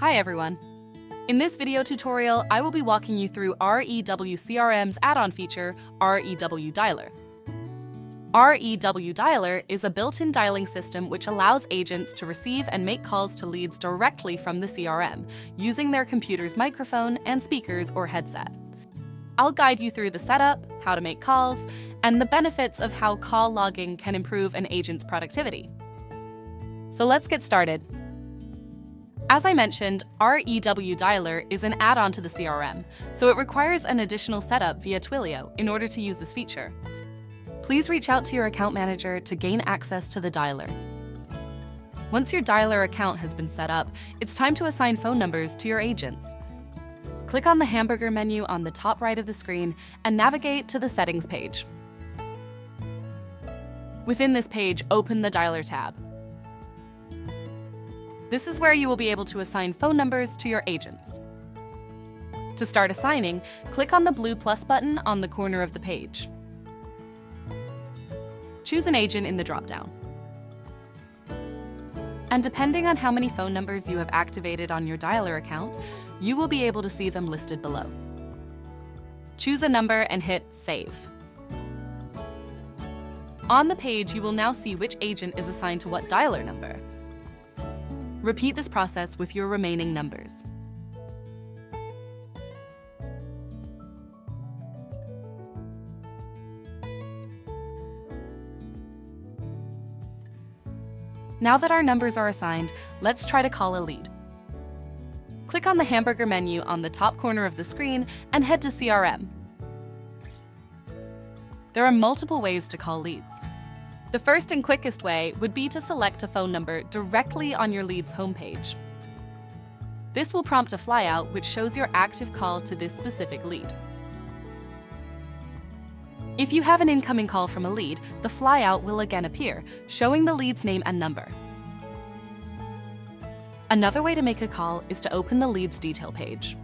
Hi everyone! In this video tutorial, I will be walking you through REW CRM's add-on feature, REW Dialer. REW Dialer is a built-in dialing system which allows agents to receive and make calls to leads directly from the CRM, using their computer's microphone and speakers or headset. I'll guide you through the setup, how to make calls, and the benefits of how call logging can improve an agent's productivity. So let's get started. As I mentioned, REW Dialer is an add-on to the CRM, so it requires an additional setup via Twilio in order to use this feature. Please reach out to your account manager to gain access to the dialer. Once your dialer account has been set up, it's time to assign phone numbers to your agents. Click on the hamburger menu on the top right of the screen and navigate to the Settings page. Within this page, open the Dialer tab. This is where you will be able to assign phone numbers to your agents. To start assigning, click on the blue plus button on the corner of the page. Choose an agent in the drop-down. And depending on how many phone numbers you have activated on your dialer account, you will be able to see them listed below. Choose a number and hit Save. On the page, you will now see which agent is assigned to what dialer number. Repeat this process with your remaining numbers. Now that our numbers are assigned, let's try to call a lead. Click on the hamburger menu on the top corner of the screen and head to CRM. There are multiple ways to call leads. The first and quickest way would be to select a phone number directly on your lead's homepage. This will prompt a flyout which shows your active call to this specific lead. If you have an incoming call from a lead, the flyout will again appear, showing the lead's name and number. Another way to make a call is to open the lead's detail page.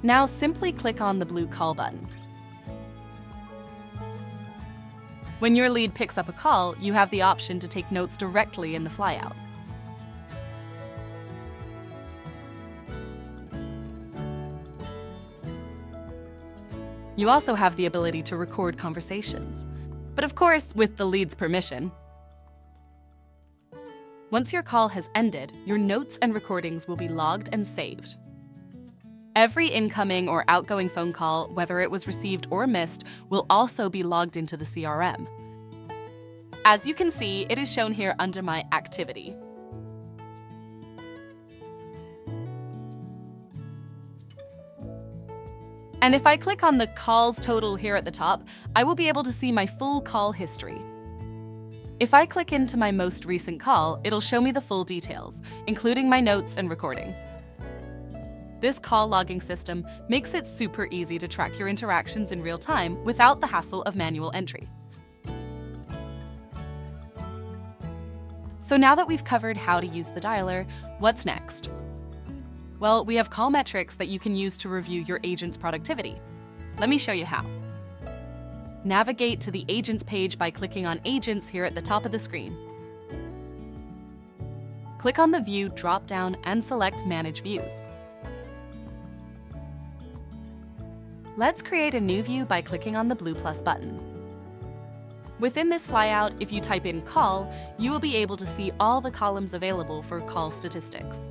Now simply click on the blue call button. When your lead picks up a call, you have the option to take notes directly in the flyout. You also have the ability to record conversations, but of course with the lead's permission. Once your call has ended, your notes and recordings will be logged and saved. Every incoming or outgoing phone call, whether it was received or missed, will also be logged into the CRM. As you can see, it is shown here under my activity. And if I click on the calls total here at the top, I will be able to see my full call history. If I click into my most recent call, it'll show me the full details, including my notes and recording. This call logging system makes it super easy to track your interactions in real time without the hassle of manual entry. So now that we've covered how to use the dialer, what's next? Well, we have call metrics that you can use to review your agent's productivity. Let me show you how. Navigate to the Agents page by clicking on Agents here at the top of the screen. Click on the View drop-down and select Manage Views. Let's create a new view by clicking on the blue plus button. Within this flyout, if you type in Call, you will be able to see all the columns available for call statistics.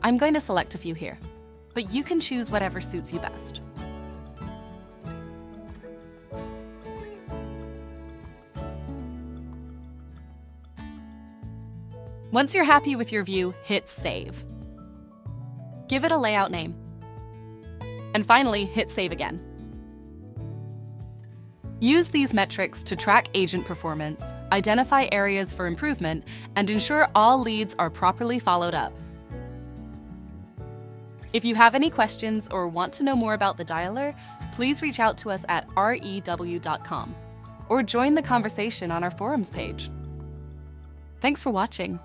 I'm going to select a few here, but you can choose whatever suits you best. Once you're happy with your view, hit Save. Give it a layout name. And finally, hit Save again. Use these metrics to track agent performance, identify areas for improvement, and ensure all leads are properly followed up. If you have any questions or want to know more about the dialer, please reach out to us at rew.com or join the conversation on our forums page. Thanks for watching.